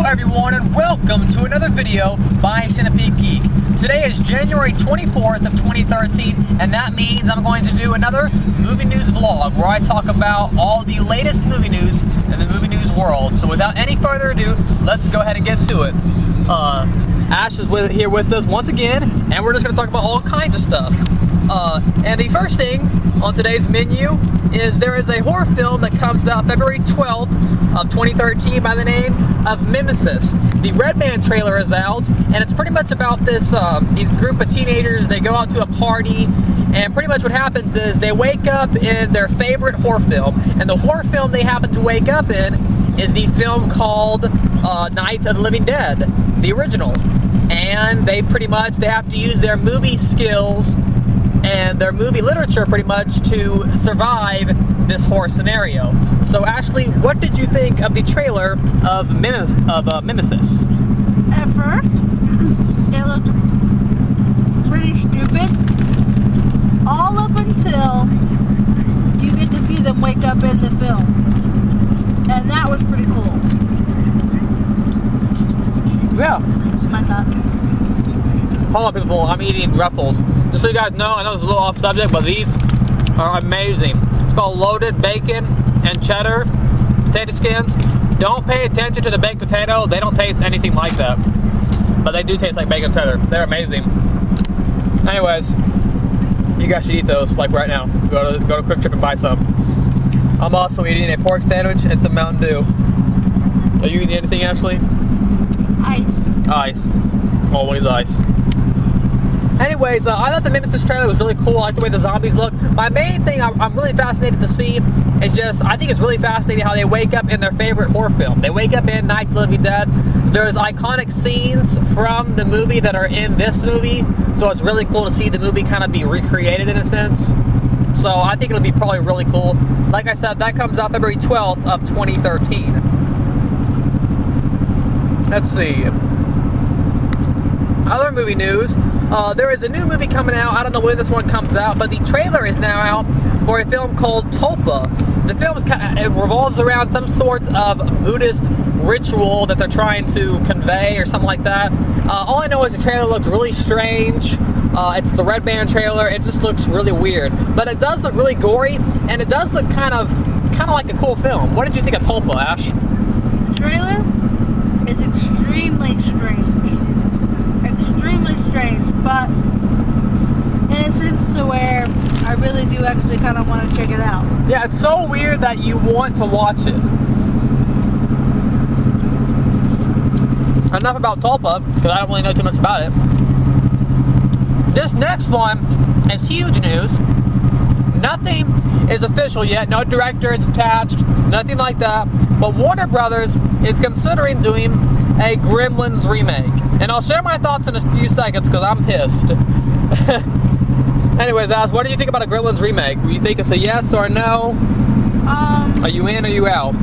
everyone, and welcome to another video by Centipede Geek. Today is January 24th of 2013, and that means I'm going to do another movie news vlog where I talk about all the latest movie news in the movie news world. So without any further ado, let's go ahead and get to it. Ash is here with us once again, and we're just going to talk about all kinds of stuff. And the first thing on today's menu is there is a horror film that comes out February 12th of 2013 by the name of Nemesis. The Red Band trailer is out, and it's pretty much about this these group of teenagers. They go out to a party, and pretty much what happens is they wake up in their favorite horror film, and the horror film they happen to wake up in is the film called Night of the Living Dead, the original. And they have to use their movie skills and their movie literature pretty much to survive this horror scenario. So Ashley, what did you think of the trailer of Nemesis? At first, it looked pretty stupid, all up until you get to see them wake up in the film, and that was pretty cool. Yeah. That's my thoughts. Hold on, people, I'm eating Ruffles. Just so you guys know, I know it's a little off subject, but these are amazing. It's called loaded bacon and cheddar potato skins. Don't pay attention to the baked potato. They don't taste anything like that. But they do taste like bacon and cheddar. They're amazing. Anyways, you guys should eat those, like right now. Go to Quick Trip and buy some. I'm also eating a pork sandwich and some Mountain Dew. Are you eating anything, Ashley? Ice. Ice. Always ice. Anyways, I thought the Nemesis trailer was really cool. I like the way the zombies look. My main thing I'm really fascinated to see is just, I think it's really fascinating how they wake up in their favorite horror film. They wake up in Night of the Living Dead. There's iconic scenes from the movie that are in this movie, so it's really cool to see the movie kind of be recreated in a sense. So I think it'll be probably really cool. Like I said, that comes out February 12th of 2013. Let's see. Other movie news, there is a new movie coming out. I don't know when this one comes out, but the trailer is now out for a film called Tulpa. The film it revolves around some sort of Buddhist ritual that they're trying to convey or something like that. All I know is the trailer looks really strange. It's the Red Band trailer. It just looks really weird, but it does look really gory, and it does look kind of like a cool film. What did you think of Tulpa, Ash? The trailer is extremely strange. Extremely strange, but in a sense to where I really do actually kind of want to check it out. Yeah, it's so weird that you want to watch it. Enough about Tulpa, because I don't really know too much about it. This next one is huge news. Nothing is official yet. No director is attached. Nothing like that. But Warner Brothers is considering doing a Gremlins remake. And I'll share my thoughts in a few seconds because I'm pissed. Anyways, Ash, what do you think about a Gremlins remake? Do you think it's a yes or a no? Are you in or are you out?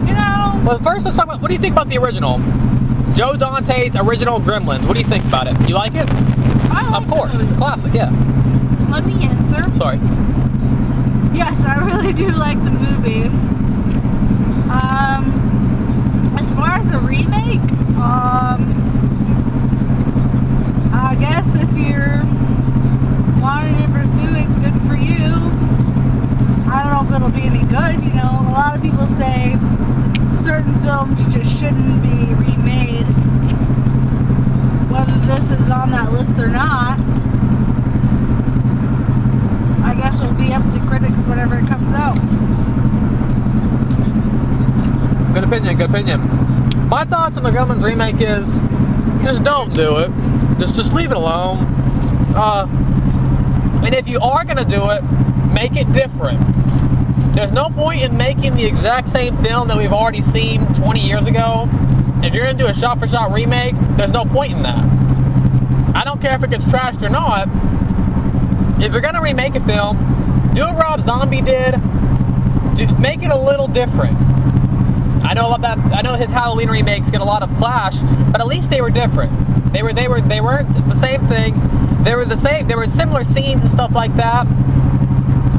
You know... Well, first let's talk about, what do you think about the original? Joe Dante's original Gremlins. What do you think about it? You like it? I like Of course, it's a classic, yeah. Let me answer. Sorry. Yes, I really do like the movie. As far as a remake, I guess if you're wanting to pursue it, good for you. I don't know if it'll be any good, you know. A lot of people say certain films just shouldn't be remade. Whether this is on that list or not, I guess it'll be up to critics whenever it comes out. Good opinion, good opinion. My thoughts on the Gremlins remake is, just don't do it. Just leave it alone. And if you are going to do it, make it different. There's no point in making the exact same film that we've already seen 20 years ago. If you're going to do a shot-for-shot remake, there's no point in that. I don't care if it gets trashed or not. If you're going to remake a film, do what Rob Zombie did. Make it a little different. I know his Halloween remakes get a lot of clash, but at least they were different. They weren't the same thing. They were similar scenes and stuff like that,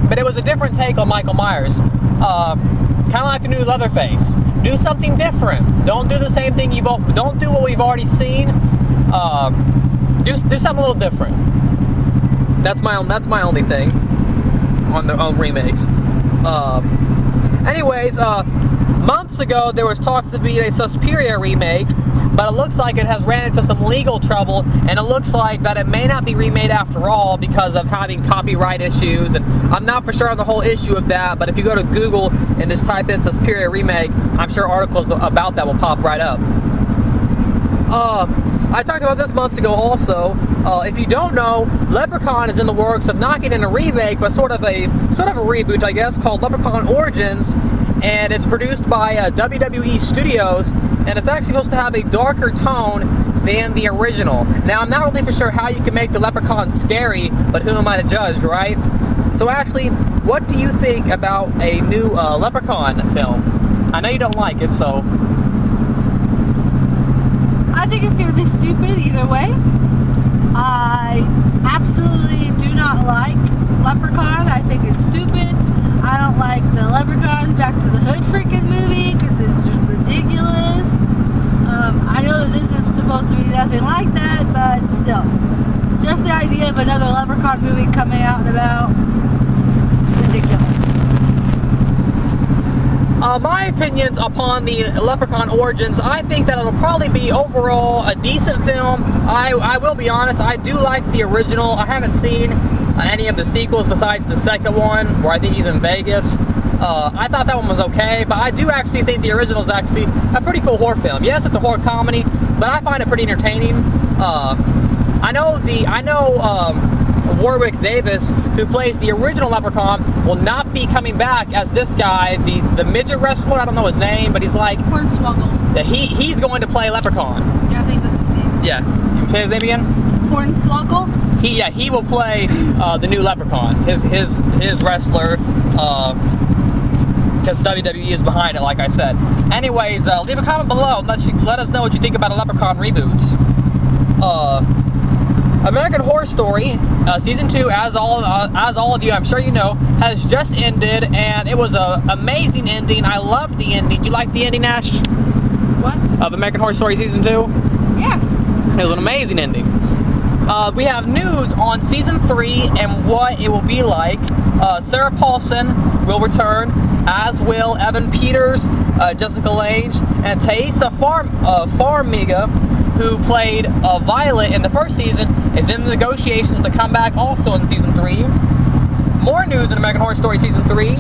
but it was a different take on Michael Myers. Kind of like the new Leatherface. do something different. Don't do the same thing don't do what we've already seen. Do something a little different. That's my only thing on remakes. Anyways, months ago there was talks to be a Suspiria remake, but it looks like it has ran into some legal trouble, and it looks like that it may not be remade after all because of having copyright issues, and I'm not for sure on the whole issue of that, but if you go to Google and just type in Suspiria remake, I'm sure articles about that will pop right up. I talked about this months ago also. If you don't know, Leprechaun is in the works of not getting a remake, but sort of a reboot, I guess, called Leprechaun Origins, and it's produced by WWE Studios, and it's actually supposed to have a darker tone than the original. Now, I'm not really for sure how you can make the Leprechaun scary, but who am I to judge, right? So, Ashley, what do you think about a new Leprechaun film? I know you don't like it, so... I think it's going to be stupid either way. I absolutely do not like Leprechaun. I think it's stupid. I don't like the Leprechaun Back to the Hood freaking movie because it's just ridiculous. I know that this is supposed to be nothing like that, but still. Just the idea of another Leprechaun movie coming out and about, ridiculous. My opinions upon the Leprechaun Origins, I think that it'll probably be overall a decent film. I will be honest, I do like the original. I haven't seen any of the sequels besides the second one, where I think he's in Vegas. I thought that one was okay, but I do actually think the original is actually a pretty cool horror film. Yes, it's a horror comedy, but I find it pretty entertaining. I know Warwick Davis, who plays the original Leprechaun, will not be coming back as this guy, the midget wrestler. I don't know his name, but he's like Hornswoggle. that. He's going to play Leprechaun. Yeah, I think that's his name. Yeah, you say his name again? Hornswoggle. He will play the new Leprechaun. His wrestler. Because WWE is behind it, like I said. Anyways, leave a comment below and let us know what you think about a Leprechaun reboot. American Horror Story season 2, as all of you, I'm sure you know, has just ended, and it was an amazing ending. I loved the ending. You liked the ending, Ash? What? Of American Horror Story season 2? Yes. It was an amazing ending. We have news on season 3 and what it will be like. Sarah Paulson will return, as will Evan Peters, Jessica Lange, and Thaisa Farmiga, who played Violet in the first season, is in the negotiations to come back also in season 3. More news in American Horror Story season 3.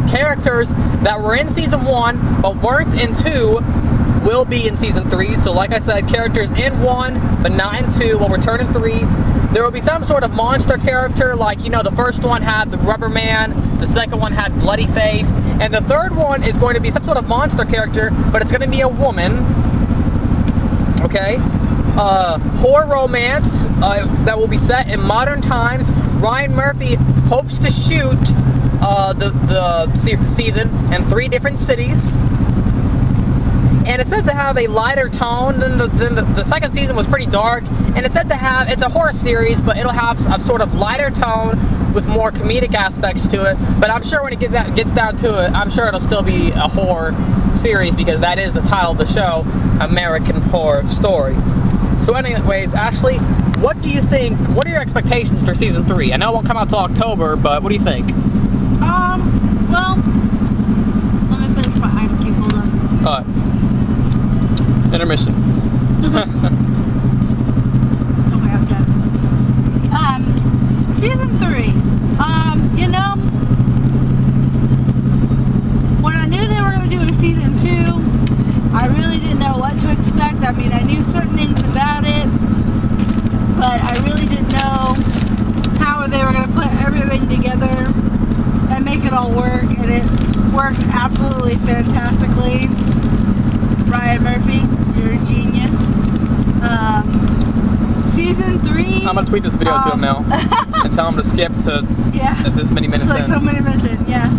Characters that were in season 1 but weren't in 2 will be in season 3. So like I said, characters in 1 but not in 2 will return in 3. There will be some sort of monster character, like, you know, the first one had the Rubber Man, the second one had Bloody Face, and the third one is going to be some sort of monster character, but it's going to be a woman. Okay? Horror romance that will be set in modern times. Ryan Murphy hopes to shoot the season in 3 different cities. And it's said to have a lighter tone than the second season was pretty dark. And it's said to have, it's a horror series, but it'll have a sort of lighter tone with more comedic aspects to it. But I'm sure when it gets down to it, I'm sure it'll still be a horror series, because that is the title of the show, American Horror Story. So anyways, Ashley, what do you think, what are your expectations for season 3? I know it won't come out till October, but what do you think? Well, let me finish my ice cube, hold on. Intermission. Okay, I'm done. Season 3. You know, when I knew they were going to do a season 2, I really didn't know what to expect. I mean, I knew certain things about it, but I really didn't know how they were going to put everything together and make it all work, and it worked absolutely fantastically. Ryan Murphy, you're a genius. Season 3. I'm gonna tweet this video to him now and tell him to skip to this many minutes it's like in. so many minutes in, yeah.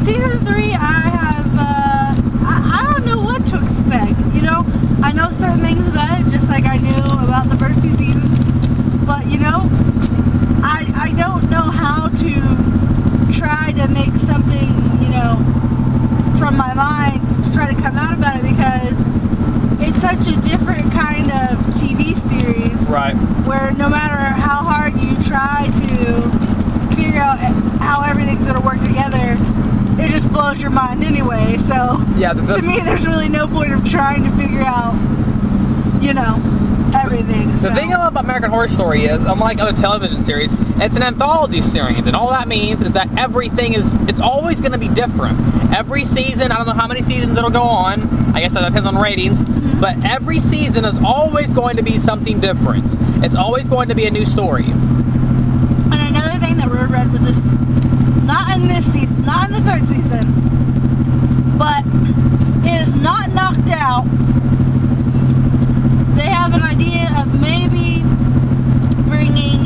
Season 3, I don't know what to expect. You know, I know certain things about it, just like I knew about the first 2 seasons. But you know, I don't know how to try to make something, from my mind to try to come out about it, because it's such a different kind of TV series. Right. Where no matter how hard you try to figure out how everything's going to work together, it just blows your mind anyway. So, yeah, to me, there's really no point of trying to figure out, everything. The thing I love about American Horror Story is, unlike other television series, it's an anthology series, and all that means is that it's always going to be different. Every season, I don't know how many seasons it'll go on, I guess that depends on ratings, but every season is always going to be something different. It's always going to be a new story. And another thing that we read with this, not in this season, not in the third season, but it is not knocked out. They have an idea of maybe bringing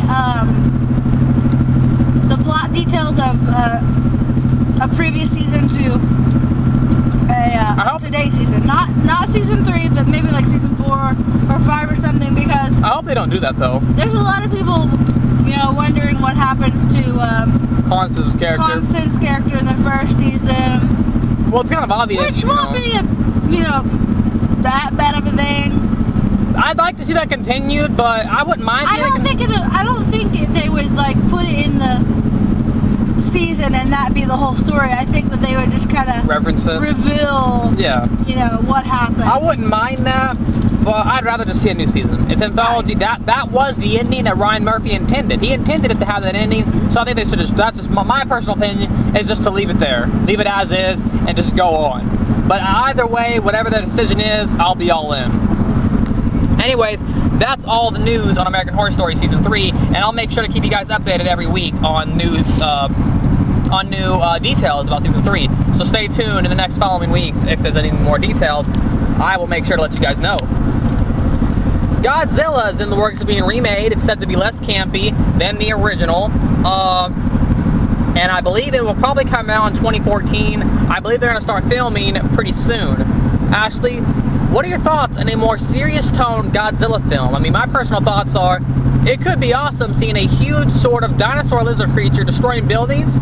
the plot details of a previous season to today's season. Not season 3, but maybe like season 4 or 5 or something, because I hope they don't do that though. There's a lot of people, wondering what happens to Constance's character in the first season. Well, it's kind of obvious. Which won't be that bad of a thing. I'd like to see that continued, but I wouldn't mind. I don't think they would put it in the season and that be the whole story. I think that they would just kind of reference it, reveal. Yeah. What happened. I wouldn't mind that, but I'd rather just see a new season. It's anthology. Right. That was the ending that Ryan Murphy intended. He intended it to have that ending, so I think they should just. That's just my personal opinion, is just to leave it there, leave it as is, and just go on. But either way, whatever the decision is, I'll be all in. Anyways, that's all the news on American Horror Story Season 3, and I'll make sure to keep you guys updated every week on new details about Season 3. So stay tuned in the next following weeks. If there's any more details, I will make sure to let you guys know. Godzilla is in the works of being remade. It's said to be less campy than the original. And I believe it will probably come out in 2014. I believe they're going to start filming pretty soon. Ashley, what are your thoughts on a more serious tone Godzilla film? I mean, my personal thoughts are, it could be awesome seeing a huge sort of dinosaur lizard creature destroying buildings,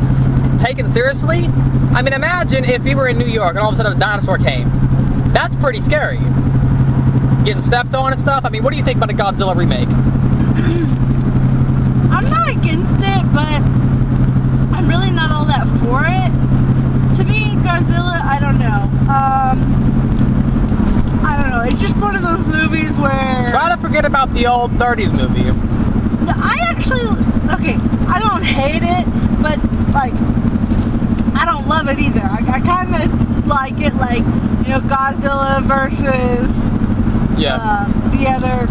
taken seriously. I mean, imagine if we were in New York and all of a sudden a dinosaur came. That's pretty scary. Getting stepped on and stuff. I mean, what do you think about a Godzilla remake? I'm not against it, but I'm really not all that for it. To me, Godzilla, I don't know. I don't know. It's just one of those movies where... Try to forget about the old 30s movie. No, I don't hate it, but, I don't love it either. I kind of like it, Godzilla versus the other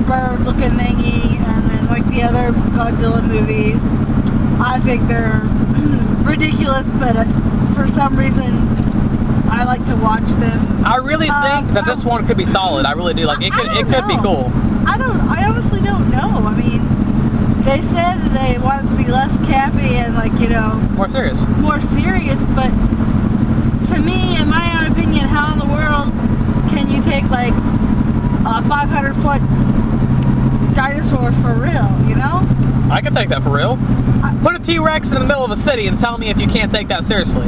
bird-looking thingy, and then, the other Godzilla movies. I think they're ridiculous, but for some reason, I like to watch them. I really think that this one could be solid. I really do. It could be cool. I honestly don't know. I mean, they said that they want it to be less campy and more serious. More serious, but to me, in my own opinion, how in the world can you take a 500-foot dinosaur for real? I can take that for real. Put a T-Rex in the middle of a city and tell me if you can't take that seriously.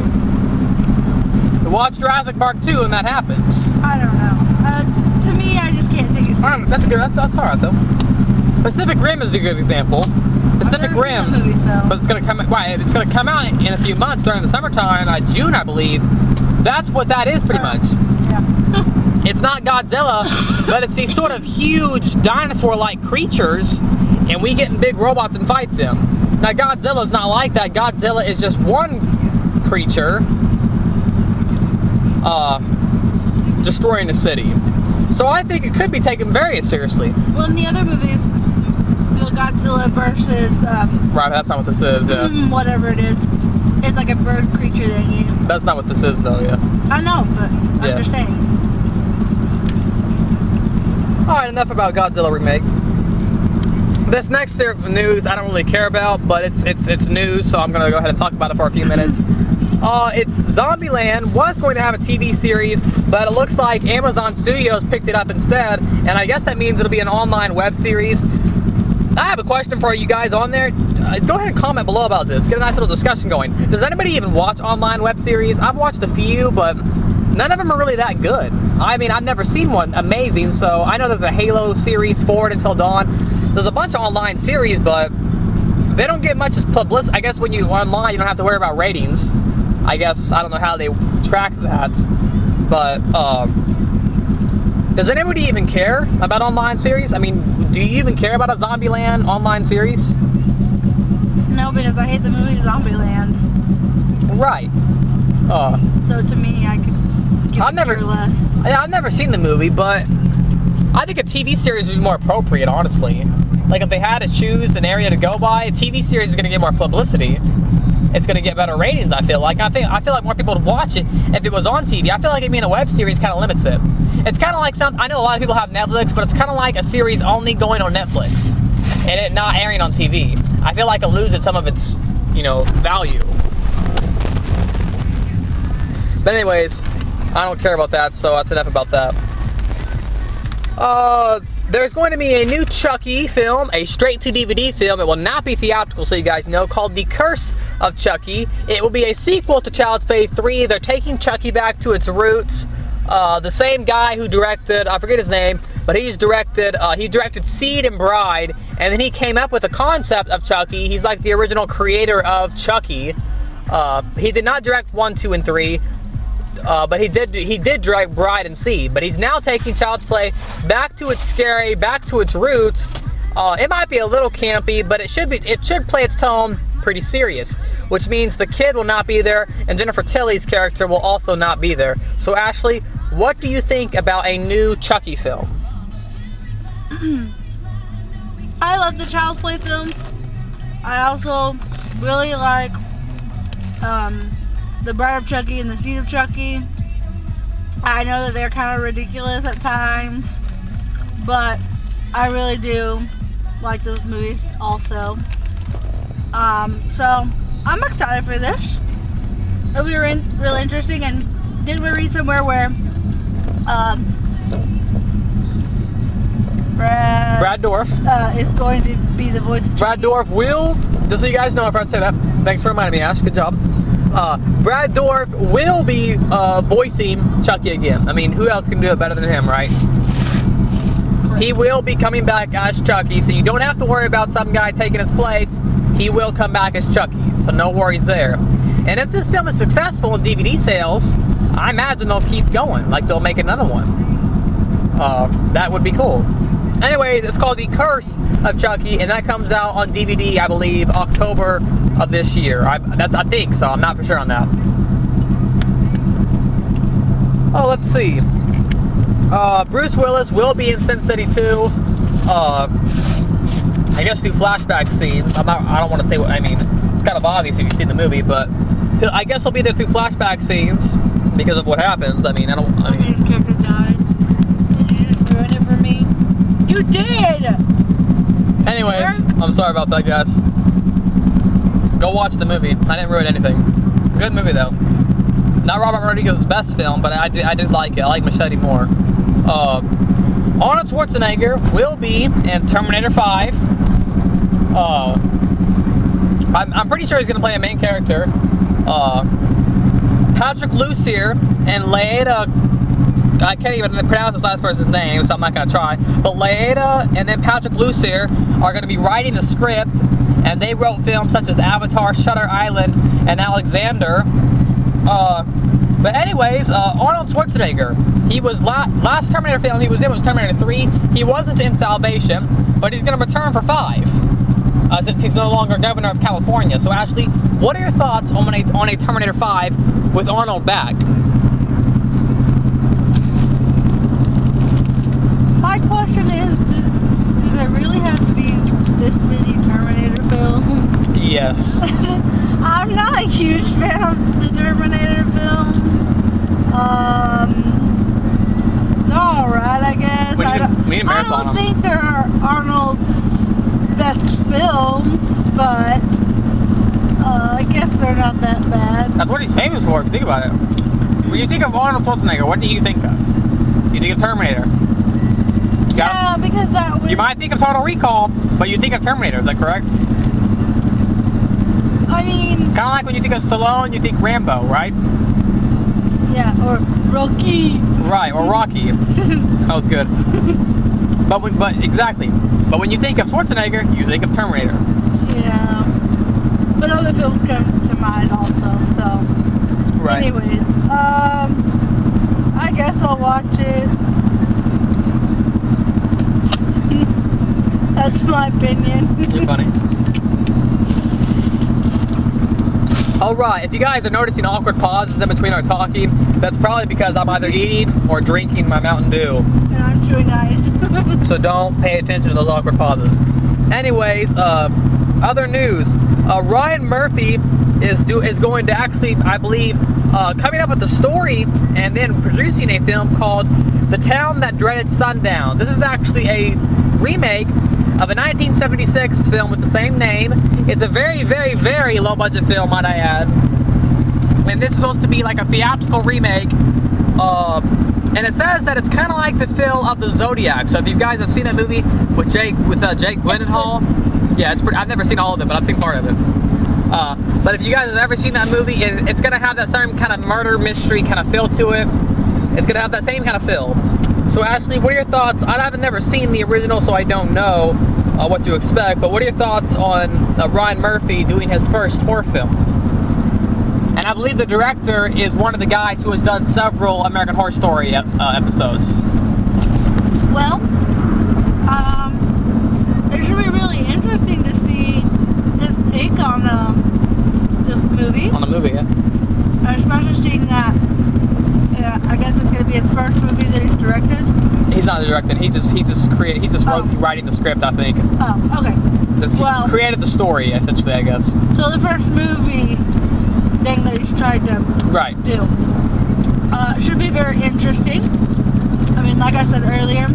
Watch Jurassic Park 2 and that happens. I don't know. To me, I just can't take it seriously. That's alright though. Pacific Rim is a good example. Pacific Rim, movie, so. But it's gonna come out in a few months during the summertime, June, I believe. That's what that is pretty much. Yeah. It's not Godzilla, but it's these sort of huge dinosaur-like creatures, and we get in big robots and fight them. Now Godzilla's not like that. Godzilla is just one creature destroying a city. So I think it could be taken very seriously. Well, in the other movies, Godzilla versus right, that's not what this is. Yeah. Whatever it is, it's like a bird creature thingy. That's not what this is, though. Yeah. I know, but I'm just saying. All right, enough about Godzilla remake. This next news I don't really care about, but it's news, so I'm gonna go ahead and talk about it for a few minutes. It's Zombieland was going to have a TV series, but it looks like Amazon Studios picked it up instead, and I guess that means it'll be an online web series. I have a question for you guys on there. go ahead and comment below about this. Get a nice little discussion going. Does anybody even watch online web series? I've watched a few, but none of them are really that good. I mean, I've never seen one amazing, so I know there's a Halo series, Forward Until Dawn. There's a bunch of online series, but they don't get much publicity. I guess when you online, you don't have to worry about ratings. I guess, I don't know how they track that, but, does anybody even care about online series? I mean, do you even care about a Zombieland online series? No, because I hate the movie Zombieland. Right. So to me, I could give care less. Yeah, I've never seen the movie, but I think a TV series would be more appropriate, honestly. Like, if they had to choose an area to go by, a TV series is going to get more publicity. It's going to get better ratings, I feel like. I feel like more people would watch it if it was on TV. I feel like it being a web series kind of limits it. It's kind of like I know a lot of people have Netflix, but it's kind of like a series only going on Netflix and it not airing on TV. I feel like it loses some of its, value. But anyways, I don't care about that, so that's enough about that. There's going to be a new Chucky film, a straight-to-DVD film. It will not be theatrical, so you guys know, called The Curse of Chucky. It will be a sequel to Child's Play 3. They're taking Chucky back to its roots. The same guy who directed, I forget his name, but he directed Seed and Bride, and then he came up with the concept of Chucky. He's like the original creator of Chucky. He did not direct 1, 2, and 3. But he did direct Bride and Seed, but he's now taking Child's Play back to its scary, back to its roots. It might be a little campy, but it should play its tone pretty serious, which means the kid will not be there, and Jennifer Tilly's character will also not be there. So Ashley, what do you think about a new Chucky film? I love the Child's Play films. I also really like the Bride of Chucky and the Seed of Chucky. I know that they're kind of ridiculous at times, but I really do like those movies also. So I'm excited for this. It'll be really interesting. And didn't we read somewhere where Brad Dourif is going to be the voice of Chucky? Brad Dourif will, just so you guys know, if I say that, thanks for reminding me, Ash, good job. Brad Dourif will be voicing Chucky again. I mean, who else can do it better than him, right? He will be coming back as Chucky, so you don't have to worry about some guy taking his place. He will come back as Chucky, so no worries there. And if this film is successful in DVD sales, I imagine they'll keep going, like they'll make another one. That would be cool. Anyways, it's called The Curse of Chucky, and that comes out on DVD, I believe, October of this year. I think so. I'm not for sure on that. Oh, let's see. Bruce Willis will be in Sin City 2. I guess do flashback scenes. I don't want to say what I mean. It's kind of obvious if you've seen the movie, but I guess he'll be there through flashback scenes because of what happens. I mean, his character died. Did you just ruin it for me? You did! Anyways, I'm sorry about that, guys. Go watch the movie. I didn't ruin anything. Good movie, though. Not Robert Rodriguez's best film, but I did like it. I like Machete more. Arnold Schwarzenegger will be in Terminator 5. I'm pretty sure he's going to play a main character. Patrick Lussier and Laeta, I can't even pronounce this last person's name, so I'm not going to try. But Laeta and then Patrick Lussier are going to be writing the script, and they wrote films such as Avatar, Shutter Island, and Alexander. But anyways, Arnold Schwarzenegger, he was last Terminator film he was in was Terminator 3. He wasn't in Salvation, but he's going to return for 5, since he's no longer governor of California. So Ashley, what are your thoughts on a Terminator 5 with Arnold back? My question is, do there really have to be this many Terminator films? Yes. I'm not a huge fan of the Terminator films. They're alright, I guess. I don't think there are Arnold's best films, but I guess they're not that bad. That's what he's famous for, if you think about it. When you think of Arnold Schwarzenegger, what do you think of? You think of Terminator. Yeah, because that was... You might think of Total Recall, but you think of Terminator, is that correct? I mean... Kind of like when you think of Stallone, you think Rambo, right? Yeah, or Rocky. Right, or Rocky. That was good. But exactly. But when you think of Schwarzenegger, you think of Terminator. Yeah. But other films come to mind also, so. Right. Anyways, I guess I'll watch it. That's my opinion. You're funny. Alright, if you guys are noticing awkward pauses in between our talking, that's probably because I'm either eating or drinking my Mountain Dew. And I'm chewing ice. So don't pay attention to those awkward pauses. Anyways, other news. Ryan Murphy is going to actually, I believe, coming up with the story and then producing a film called The Town That Dreaded Sundown. This is actually a remake of a 1976 film with the same name. It's a very, very, very low budget film, might I add. And this is supposed to be like a theatrical remake. And it says that it's kind of like the feel of the Zodiac. So if you guys have seen that movie with Jake Gyllenhaal, yeah, it's pretty, I've never seen all of it, but I've seen part of it. But if you guys have ever seen that movie, it's gonna have that same kind of murder mystery kind of feel to it. It's gonna have that same kind of feel. So Ashley, what are your thoughts? I've never seen the original, so I don't know what to expect. But what are your thoughts on Ryan Murphy doing his first horror film? And I believe the director is one of the guys who has done several American Horror Story episodes. Well, it should be really interesting to see his take on this movie. On the movie, yeah. Especially seeing that, I guess it's going to be his first movie that he's directed. He's not directing. He's just writing the script, I think. Oh, okay. He created the story, essentially, I guess. So the first movie thing that he's tried to do. Should be very interesting. I mean, like I said earlier,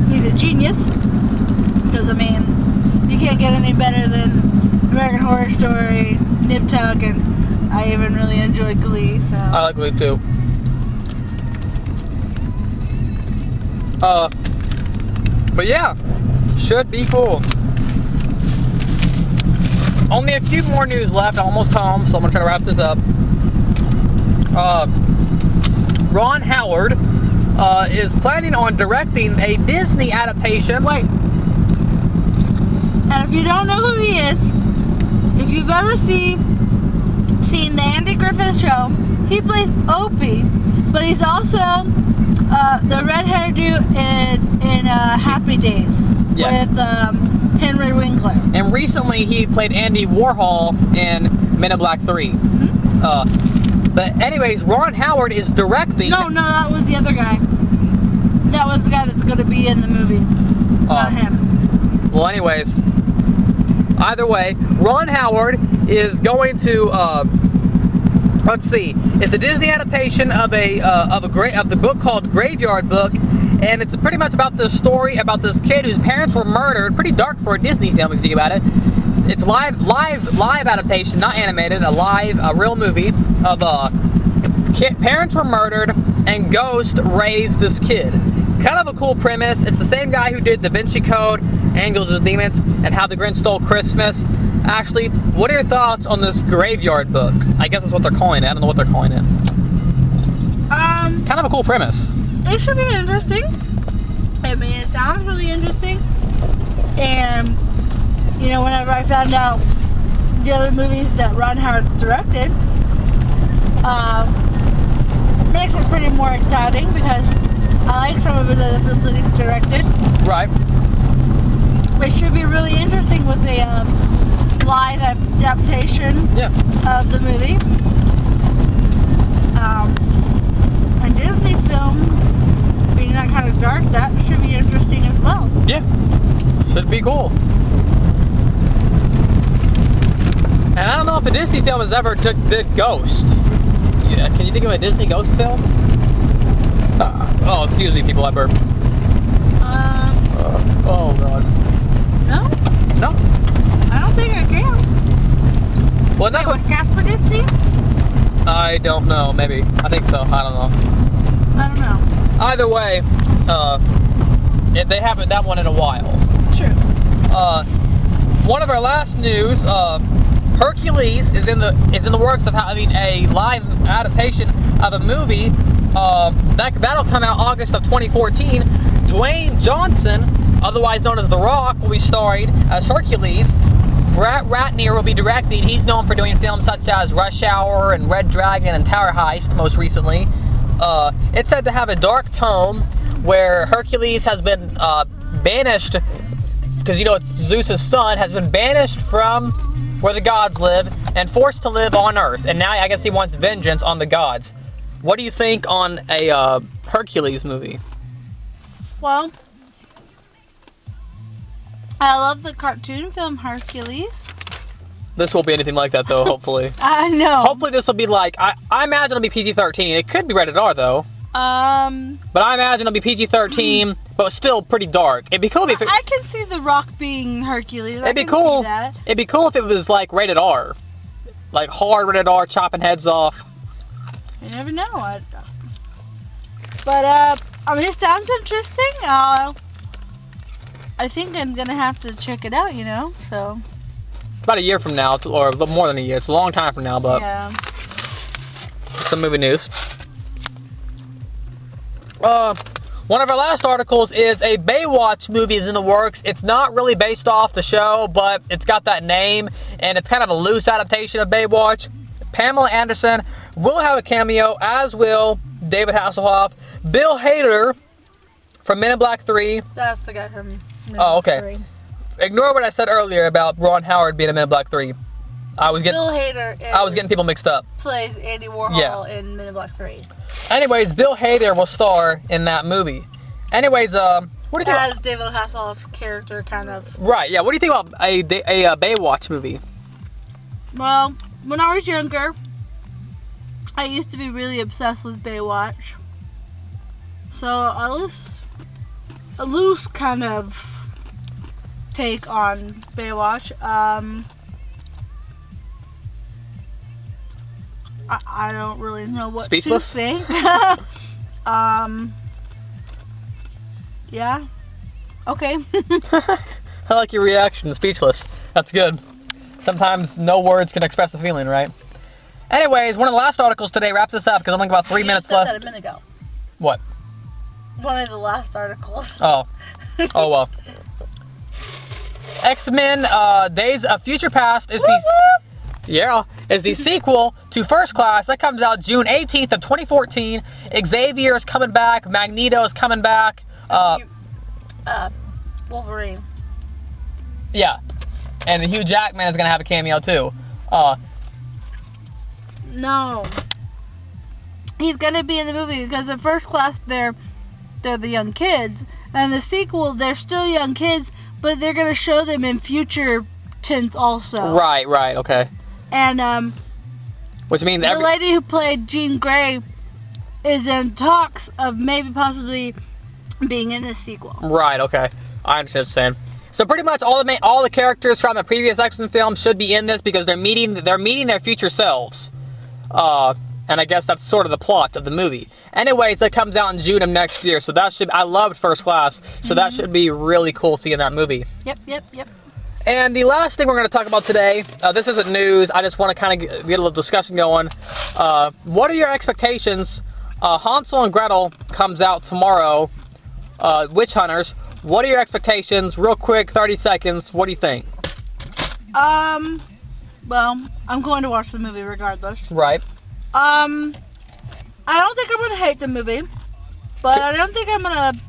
he's a genius. Because, I mean, you can't get any better than American Horror Story, Nip Tuck, and I even really enjoy Glee, so. I like Glee, too. But yeah, should be cool. Only a few more news left. I'm almost home, so I'm gonna try to wrap this up. Ron Howard is planning on directing a Disney adaptation. Wait. And if you don't know who he is, if you've ever seen the Andy Griffith Show, he plays Opie, but he's also the red-haired dude in Happy Days with Henry Winkler. And recently he played Andy Warhol in Men in Black 3. Mm-hmm. But anyways, Ron Howard is directing. No, that was the other guy. That was the guy that's going to be in the movie. Not him. Well, anyways, either way, Ron Howard is going to. Let's see. It's a Disney adaptation of the book called Graveyard Book, and it's pretty much about the story about this kid whose parents were murdered. Pretty dark for a Disney film if you think about it. It's live adaptation, not animated. A real movie of parents were murdered and ghost raised this kid. Kind of a cool premise. It's the same guy who did Da Vinci Code, Angels and Demons, and How the Grinch Stole Christmas. Ashley, what are your thoughts on this Graveyard Book? I guess that's what they're calling it. I don't know what they're calling it. Kind of a cool premise. It should be interesting. I mean, it sounds really interesting. And, you know, whenever I found out the other movies that Ron Howard's directed, makes it pretty more exciting because I like some of his other films that he's directed. Right. It should be really interesting with a live adaptation of the movie. A Disney film being that kind of dark, that should be interesting as well. Yeah, should be cool. And I don't know if a Disney film has ever did Ghost. Yeah, can you think of a Disney Ghost film? Oh, excuse me, people, I burped. Oh god. No? No? I don't think I can. Well, Wait, was Casper Disney? I don't know, maybe. I think so, I don't know. I don't know. Either way, they haven't done one in a while. True. One of our last news, Hercules is in the works of having a live adaptation of a movie. That'll come out August of 2014. Dwayne Johnson, otherwise known as The Rock, will be starring as Hercules. Brett Ratner will be directing. He's known for doing films such as Rush Hour and Red Dragon and Tower Heist most recently. It's said to have a dark tone where Hercules has been banished, because you know it's Zeus's son, has been banished from where the gods live and forced to live on Earth. And now I guess he wants vengeance on the gods. What do you think on a Hercules movie? Well, I love the cartoon film Hercules. This won't be anything like that though, hopefully. I know. Hopefully this will be like, I imagine it'll be PG-13. It could be rated R though. But I imagine it'll be PG-13, but still pretty dark. It'd be cool if I can see The Rock being Hercules. It'd be cool. It'd be cool if it was like rated R. Like hard rated R, chopping heads off. You never know. But I mean, it sounds interesting. I think I'm gonna have to check it out, you know, so. About a year from now, or a little more than a year. It's a long time from now, but. Yeah. Some movie news. One of our last articles is a Baywatch movie is in the works. It's not really based off the show, but it's got that name, and it's kind of a loose adaptation of Baywatch. Pamela Anderson will have a cameo, as will David Hasselhoff. Bill Hader from Men in Black 3. That's the guy from Men in Oh, Black okay. 3. Ignore what I said earlier about Ron Howard being in Men in Black 3. Bill Hader I was getting people mixed up. Plays Andy Warhol in Men in Black 3. Anyways, Bill Hader will star in that movie. Anyways, what do you think? As David Hasselhoff's character, kind of. Right, yeah. What do you think about a Baywatch movie? Well, when I was younger, I used to be really obsessed with Baywatch. So a loose kind of take on Baywatch. I don't really know what Speechless? to think. Yeah. Okay. I like your reaction. Speechless. That's good. Sometimes no words can express a feeling, right? Anyways, one of the last articles today, wrap this up because I'm only about 3 minutes left. You said that a minute ago. What? One of the last articles. Oh. Oh well. X-Men Days of Future Past is the sequel to First Class. That comes out June 18th of 2014. Xavier is coming back. Magneto is coming back. Wolverine. Yeah. And Hugh Jackman is going to have a cameo too. No. He's going to be in the movie because in First Class they're the young kids. And the sequel, they're still young kids, but they're going to show them in future tense also. Right, okay. And which means the lady who played Jean Grey is in talks of maybe possibly being in this sequel. Right, okay. I understand what you're saying. So pretty much all the characters from the previous X-Men film should be in this because they're meeting their future selves. And I guess that's sort of the plot of the movie. Anyways, that comes out in June of next year, so I loved First Class, so that should be really cool seeing that movie. Yep. And the last thing we're going to talk about today, this isn't news, I just want to kind of get a little discussion going. What are your expectations? Hansel and Gretel comes out tomorrow, Witch Hunters. What are your expectations? Real quick, 30 seconds, what do you think? Well, I'm going to watch the movie regardless. Right. I don't think I'm going to hate the movie, but I don't think I'm going to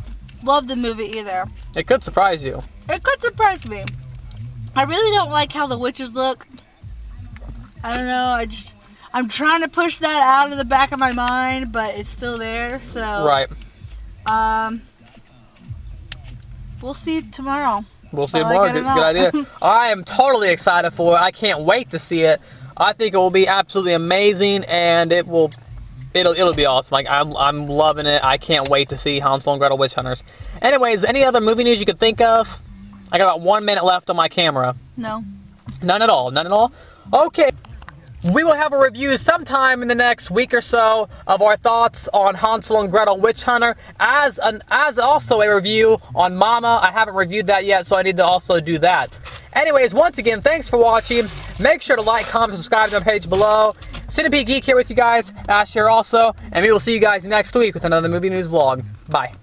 love the movie either. It could surprise you. It could surprise me. I really don't like how the witches look. I don't know, I'm trying to push that out of the back of my mind, but it's still there, so. Right. We'll see tomorrow. We'll see tomorrow. Good idea. I am totally excited for it. I can't wait to see it. I think it will be absolutely amazing, and it'll be awesome. Like I'm loving it. I can't wait to see Hansel and Gretel Witch Hunters. Anyways, any other movie news you could think of? I got about 1 minute left on my camera. No. None at all. Okay. we will have a review sometime in the next week or so of our thoughts on Hansel and Gretel Witch Hunter, as also a review on Mama. I haven't reviewed that yet, so I need to also do that. Anyways, once again, thanks for watching. Make sure to like, comment, subscribe to my page below. Centipede Geek here with you guys, Ash here also, and we will see you guys next week with another movie news vlog. Bye.